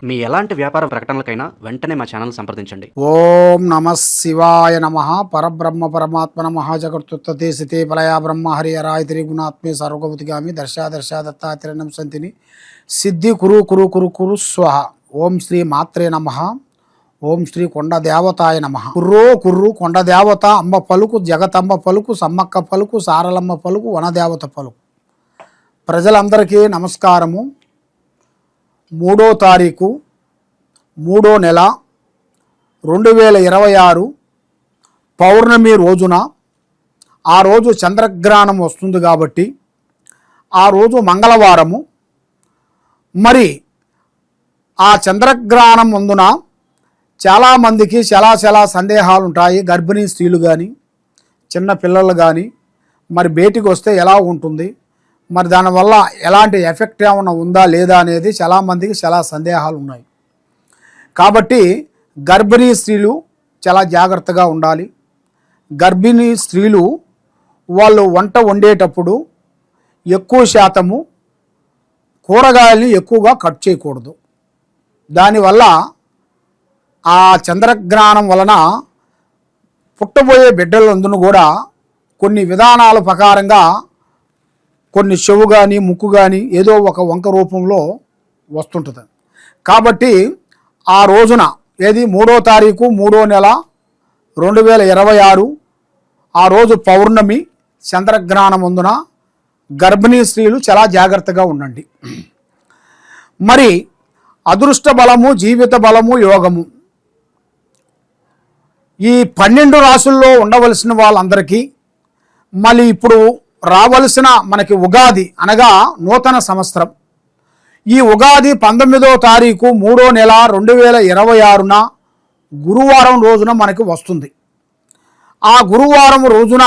మీ ఎలాంటి వ్యాపార ప్రకటనలకైనా వెంటనే మా ఛానల్ సంప్రదించండి. ఓం నమ శివాయ నమ. పరబ్రహ్మ పరమాత్మ నమ. జగత్తుత్తే సితే పలయా బ్రహ్మ హరిహరాయ త్రిగుణాత్మే సర్వగతిగామి దర్శ దత్తాత్రేయం సంతిని సిద్ధి కురు కురు కురు కురు స్వహ. ఓం శ్రీ మాత్రే నమ. ఓం శ్రీ కొండ దేవతాయ నమ. కుర్రో కుర్రు కొండ దేవత అమ్మ పలుకు, జగతమ్మ పలుకు, సమ్మక్క పలుకు, సారలమ్మ పలుకు, వనదేవత పలుకు. ప్రజలందరికీ నమస్కారము. 3వ తారీఖు 3వ నెల 2026 పౌర్ణమి రోజున, ఆ రోజు చంద్రగ్రహణం వస్తుంది కాబట్టి ఆ రోజు మంగళవారము. మరి ఆ చంద్రగ్రహణం ముందున చాలామందికి చాలా సందేహాలు ఉంటాయి. గర్భిణీ స్త్రీలు కానీ, చిన్న పిల్లలు కానీ మరి బయటికి వస్తే ఎలా ఉంటుంది, మరి దానివల్ల ఎలాంటి ఎఫెక్ట్ ఏమైనా ఉందా లేదా అనేది చాలామందికి చాలా సందేహాలు ఉన్నాయి. కాబట్టి గర్భిణీ స్త్రీలు చాలా జాగ్రత్తగా ఉండాలి. గర్భిణీ స్త్రీలు వాళ్ళు వంట వండేటప్పుడు ఎక్కువ శాతము కూరగాయలని ఎక్కువగా కట్ చేయకూడదు. దానివల్ల ఆ చంద్రగ్రహణం వలన పుట్టబోయే బిడ్డలందరూ కూడా కొన్ని విధానాల ప్రకారంగా కొన్ని చెవు కానీ ముక్కు కానీ ఏదో ఒక వంక రూపంలో వస్తుంటుంది. కాబట్టి ఆ రోజున ఏది 3వ తారీఖు 3వ నెల 2026 ఆ రోజు పౌర్ణమి చంద్రగ్రహణం ముందున గర్భిణీ స్త్రీలు చాలా జాగ్రత్తగా ఉండండి. మరి అదృష్ట బలము, జీవిత బలము, యోగము ఈ 12 రాసుల్లో ఉండవలసిన వాళ్ళందరికీ మళ్ళీ ఇప్పుడు రావలసిన మనకి ఉగాది అనగా నూతన సంవత్సరం. ఈ ఉగాది 19వ తారీఖు 3వ నెల 2026న గురువారం రోజున మనకి వస్తుంది. ఆ గురువారం రోజున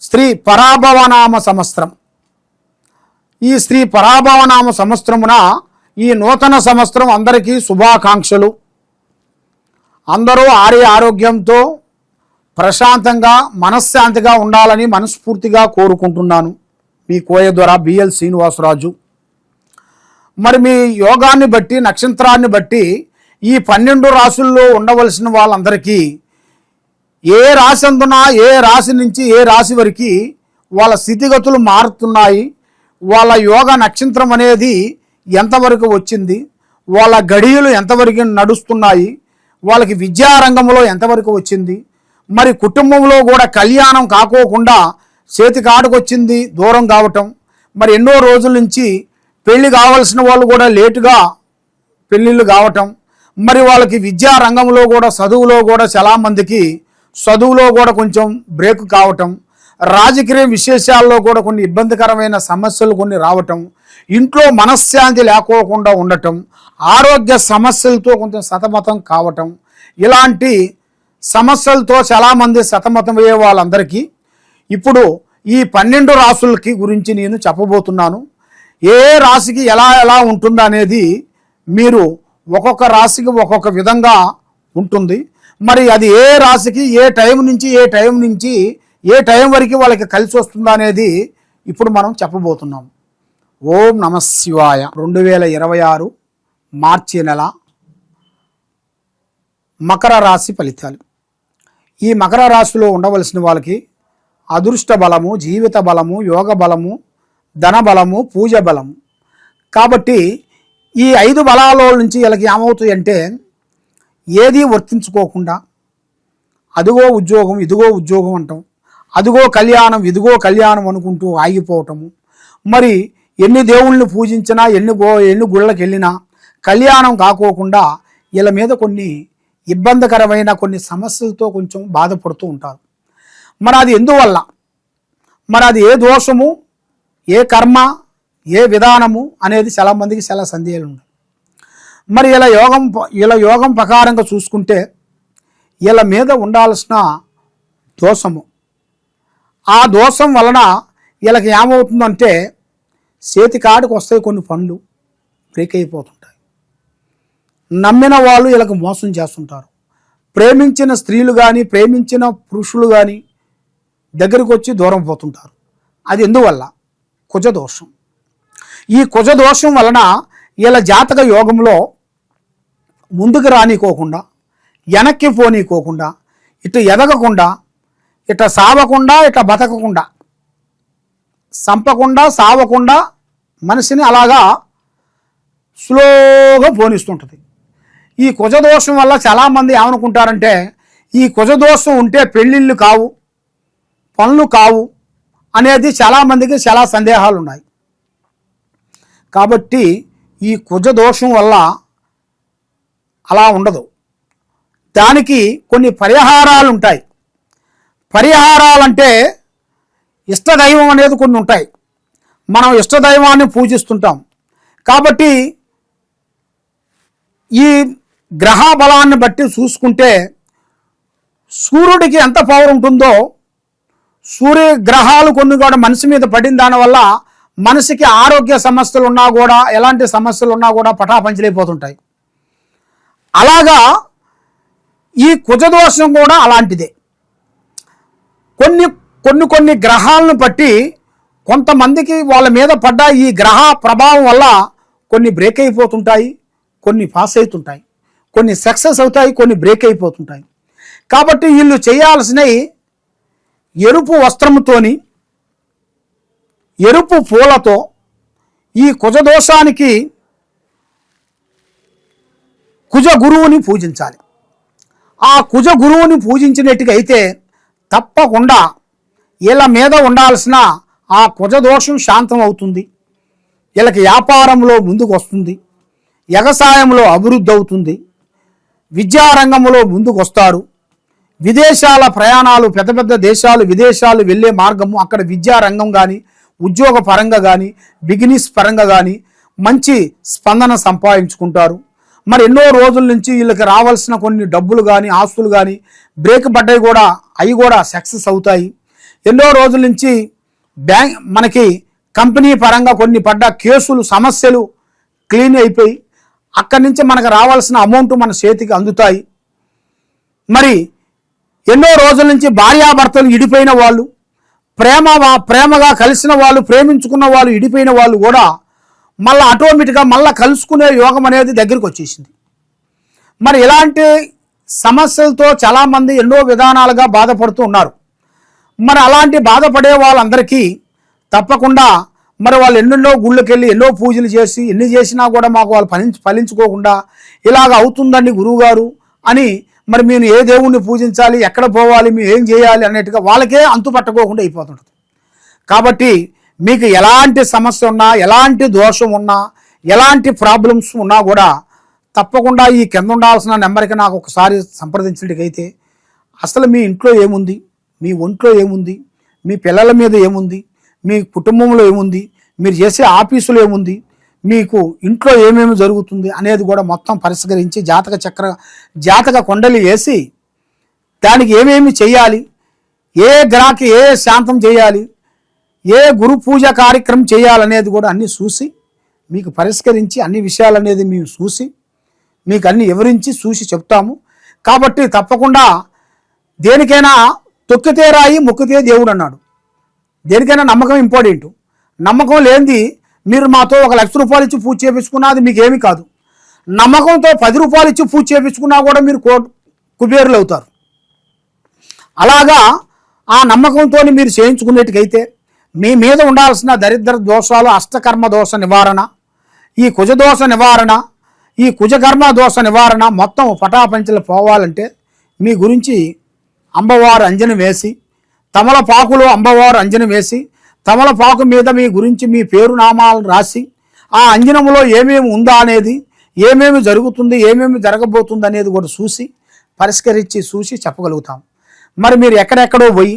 శ్రీ పరాభవనామ సంవత్సరం. ఈ శ్రీ పరాభవనామ సంవత్సరమున ఈ నూతన సంవత్సరం అందరికీ శుభాకాంక్షలు. అందరూ ఆరోగ్యంతో ప్రశాంతంగా మనశ్శాంతిగా ఉండాలని మనస్ఫూర్తిగా కోరుకుంటున్నాను. మీ కోయ ద్వారా బిఎల్ శ్రీనివాసరాజు. మరి మీ యోగాన్ని బట్టి, నక్షత్రాన్ని బట్టి ఈ 12 రాసుల్లో ఉండవలసిన వాళ్ళందరికీ ఏ రాశి అందునా, ఏ రాశి నుంచి ఏ రాశి వరకు వాళ్ళ స్థితిగతులు మారుతున్నాయి, వాళ్ళ యోగ నక్షత్రం అనేది ఎంతవరకు వచ్చింది, వాళ్ళ గడియలు ఎంతవరకు నడుస్తున్నాయి, వాళ్ళకి విద్యారంగంలో ఎంతవరకు వచ్చింది, మరి కుటుంబంలో కూడా కళ్యాణం కాకోకుండా చేతికాడుకొచ్చింది దూరం కావటం, మరి ఎన్నో రోజుల నుంచి పెళ్లి కావాల్సిన వాళ్ళు కూడా లేటుగా పెళ్ళిళ్ళు కావటం, మరి వాళ్ళకి విద్యా రంగంలో కూడా చదువులో కూడా చాలామందికి చదువులో కూడా కొంచెం బ్రేక్ కావటం, రాజకీయ విశేషాల్లో కూడా కొన్ని ఇబ్బందికరమైన సమస్యలు కొన్ని రావటం, ఇంట్లో మనశ్శాంతి లేకోకుండా ఉండటం, ఆరోగ్య సమస్యలతో కొంచెం సతమతం కావటం, ఇలాంటి సమస్యలతో చాలామంది సతమతమయ్యే వాళ్ళందరికీ ఇప్పుడు ఈ 12 రాసులకి గురించి నేను చెప్పబోతున్నాను. ఏ రాశికి ఎలా ఎలా ఉంటుందో అనేది మీరు ఒక్కొక్క రాశికి ఒక్కొక్క విధంగా ఉంటుంది. మరి అది ఏ రాశికి ఏ టైం నుంచి ఏ టైం వరకు వాళ్ళకి కలిసి వస్తుందో అనేది ఇప్పుడు మనం చెప్పబోతున్నాం. ఓం నమ శివాయ. 2026 మార్చి నెల మకర రాశి ఫలితాలు. ఈ మకర రాశిలో ఉండవలసిన వాళ్ళకి అదృష్ట బలము, జీవిత బలము, యోగ బలము, ధన బలము, పూజ బలము. కాబట్టి ఈ 5 బలాల నుంచి వీళ్ళకి ఏమవుతాయి అంటే ఏది వర్తించుకోకుండా అదిగో ఉద్యోగం ఇదిగో ఉద్యోగం అంటాం, అదిగో కళ్యాణం ఇదిగో కళ్యాణం అనుకుంటూ ఆగిపోవటము, మరి ఎన్ని దేవుళ్ళని పూజించినా ఎన్ని గుళ్ళకి వెళ్ళినా కళ్యాణం కాకోకుండా వీళ్ళ మీద కొన్ని ఇబ్బందికరమైన కొన్ని సమస్యలతో కొంచెం బాధపడుతూ ఉంటారు. మరి అది ఎందువల్ల, మరి అది ఏ దోషము, ఏ కర్మ, ఏ విధానము అనేది చాలామందికి చాలా సందేహాలు ఉన్నాయి. మరి ఇలా యోగం ప్రకారంగా చూసుకుంటే వీళ్ళ మీద ఉండాల్సిన దోషము, ఆ దోషం వలన వీళ్ళకి ఏమవుతుందంటే చేతికాడికి వస్తాయి కొన్ని పనులు బ్రేక్ అయిపోతుంటాయి. నమ్మిన వాళ్ళు వీళ్ళకి మోసం చేస్తుంటారు. ప్రేమించిన స్త్రీలు కానీ ప్రేమించిన పురుషులు కానీ దగ్గరికి వచ్చి దూరం పోతుంటారు. అది ఎందువల్ల? కుజదోషం. ఈ కుజదోషం వలన వీళ్ళ జాతక యోగంలో ముందుకు రానికోకుండా, వెనక్కి పోనీకోకుండా, ఇటు ఎదగకుండా, ఇట సావకుండా, ఇట బతకకుండా, సంపకుండా సావకుండా మనిషిని అలాగా స్లోగా పోనిస్తుంటుంది. ఈ కుజదోషం వల్ల చాలామంది ఏమనుకుంటారంటే, ఈ కుజదోషం ఉంటే పెళ్ళిళ్ళు కావు, పనులు కావు అనేది చాలామందికి చాలా సందేహాలు ఉన్నాయి. కాబట్టి ఈ కుజదోషం వల్ల అలా ఉండదు. దానికి కొన్ని పరిహారాలు ఉంటాయి. పరిహారాలంటే ఇష్టదైవం అనేది కొన్ని ఉంటాయి. మనం ఇష్టదైవాన్ని పూజిస్తుంటాం. కాబట్టి ఈ గ్రహ బలాన్ని బట్టి చూసుకుంటే సూర్యుడికి ఎంత పవర్ ఉంటుందో, సూర్య గ్రహాలు కొన్ని కూడా మనిషి మీద పడిన దానివల్ల మనిషికి ఆరోగ్య సమస్యలు ఉన్నా కూడా, ఎలాంటి సమస్యలు ఉన్నా కూడా పటాపంచలైపోతుంటాయి. అలాగా ఈ కుజదోషం కూడా అలాంటిదే. కొన్ని గ్రహాలను బట్టి కొంతమందికి వాళ్ళ మీద పడ్డ ఈ గ్రహ ప్రభావం వల్ల కొన్ని బ్రేక్ అయిపోతుంటాయి, కొన్ని పాస్ అవుతుంటాయి, కొన్ని సక్సెస్ అవుతాయి, కొన్ని బ్రేక్ అయిపోతుంటాయి. కాబట్టి వీళ్ళు చేయాల్సినవి ఎరుపు వస్త్రముతోని, ఎరుపు పూలతో ఈ కుజదోషానికి కుజ గురువుని పూజించాలి. ఆ కుజ గురువుని పూజించినట్టుగా అయితే తప్పకుండా వీళ్ళ మీద ఉండాల్సిన ఆ కుజదోషం శాంతం అవుతుంది. వీళ్ళకి వ్యాపారంలో ముందుకు వస్తుంది, వ్యవసాయంలో అభివృద్ధి అవుతుంది, విద్యారంగంలో ముందుకు వస్తారు, విదేశాల ప్రయాణాలు, పెద్ద పెద్ద దేశాలు విదేశాలు వెళ్ళే మార్గము, అక్కడ విద్యారంగం కానీ, ఉద్యోగ పరంగా కానీ, బిజినెస్ పరంగా కానీ మంచి స్పందన సంపాదించుకుంటారు. మరి ఎన్నో రోజుల నుంచి వీళ్ళకి రావాల్సిన కొన్ని డబ్బులు కానీ, ఆస్తులు కానీ బ్రేక్ పడ్డాయి కూడా, అవి కూడా సక్సెస్ అవుతాయి. ఎన్నో రోజుల నుంచి మనకి కంపెనీ పరంగా కొన్ని పడ్డ కేసులు, సమస్యలు క్లీన్ అయిపోయి అక్కడి నుంచి మనకు రావాల్సిన అమౌంట్ మన చేతికి అందుతాయి. మరి ఎన్నో రోజుల నుంచి భార్యాభర్తలు ఇడిపోయిన వాళ్ళు, ప్రేమగా కలిసిన వాళ్ళు, ప్రేమించుకున్న వాళ్ళు, ఇడిపోయిన వాళ్ళు కూడా మళ్ళీ ఆటోమేటిక్గా మళ్ళీ కలుసుకునే యోగం అనేది దగ్గరికి వచ్చేసింది. మరి ఇలాంటి సమస్యలతో చాలామంది ఎన్నో విధానాలుగా బాధపడుతూ ఉన్నారు. మరి అలాంటి బాధపడే వాళ్ళందరికీ తప్పకుండా మరి వాళ్ళు ఎన్నెన్నో గుళ్ళకి వెళ్ళి ఎన్నో పూజలు చేసి ఎన్ని చేసినా కూడా మాకు వాళ్ళు ఫలించుకోకుండా ఇలాగ అవుతుందండి గురువుగారు అని, మరి మేము ఏ దేవుణ్ణి పూజించాలి, ఎక్కడ పోవాలి, మేము ఏం చేయాలి అన్నట్టుగా వాళ్ళకే అంతుపట్టకోకుండా అయిపోతుంటుంది. కాబట్టి మీకు ఎలాంటి సమస్య ఉన్నా, ఎలాంటి దోషం ఉన్నా, ఎలాంటి ప్రాబ్లమ్స్ ఉన్నా కూడా తప్పకుండా ఈ కింద ఉండాల్సిన నెంబర్కి నాకు ఒకసారి సంప్రదించినట్టుకైతే అసలు మీ ఇంట్లో ఏముంది, మీ ఒంట్లో ఏముంది, మీ పిల్లల మీద ఏముంది, మీ కుటుంబంలో ఏముంది, మీరు చేసే ఆఫీసులో ఏముంది, మీకు ఇంట్లో ఏమేమి జరుగుతుంది అనేది కూడా మొత్తం పరిష్కరించి జాతక కొండలు వేసి దానికి ఏమేమి చేయాలి, ఏ గ్రహకి ఏ శాంతం చేయాలి, ఏ గురు పూజ కార్యక్రమం చేయాలనేది కూడా అన్నీ చూసి మీకు పరిష్కరించి అన్ని విషయాలు అనేది మేము చూసి మీకు అన్ని వివరించి చూసి చెప్తాము. కాబట్టి తప్పకుండా దేనికైనా తొక్కితే రాయి మొక్కితే దేవుడు అన్నాడు. దేనికైనా నమ్మకం ఇంపార్టెంట్. నమ్మకం లేనిది మీరు మాతో 1 లక్ష రూపాయలు ఇచ్చి పూజ చేయించుకున్నా అది మీకు ఏమీ కాదు. నమ్మకంతో 10 రూపాయలు ఇచ్చి పూజ చేయించుకున్నా కూడా మీరు కుబేరులు అవుతారు. అలాగా ఆ నమ్మకంతో మీరు చేయించుకునేట్టుకైతే మీ మీద ఉండాల్సిన దరిద్ర దోషాలు, అష్టకర్మ దోష నివారణ, ఈ కుజదోష నివారణ, ఈ కుజకర్మ దోష నివారణ మొత్తం పటాపంచలు పోవాలంటే మీ గురించి అమ్మవారు అంజనం వేసి, తమలపాకులో అమ్మవారు అంజనం వేసి, తమలపాకు మీద మీ గురించి మీ పేరు నామాలను రాసి, ఆ అంజనంలో ఏమేమి ఉందా అనేది, ఏమేమి జరుగుతుంది, ఏమేమి జరగబోతుంది అనేది కూడా చూసి పరిష్కరించి చూసి చెప్పగలుగుతాం. మరి మీరు ఎక్కడెక్కడో పోయి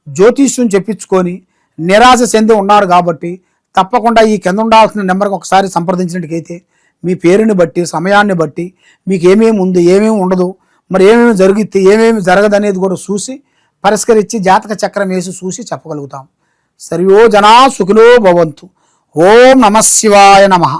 జ్యోతిష్యం చెప్పించుకొని నిరాశ చెంది ఉన్నారు కాబట్టి తప్పకుండా ఈ కింద ఉండాల్సిన నెంబర్కి ఒకసారి సంప్రదించినట్టుకైతే మీ పేరుని బట్టి, సమయాన్ని బట్టి మీకు ఏమేమి ఉంది, ఏమేమి ఉండదు, మరి ఏమేమి జరుగుతుంది, ఏమేమి జరగదు అనేది కూడా చూసి పరిష్కరించి జాతక చక్రం వేసి చూసి చెప్పగలుగుతాం. సర్వో జనా సుఖినో భవంతు. ఓం నమః శివాయ నమః.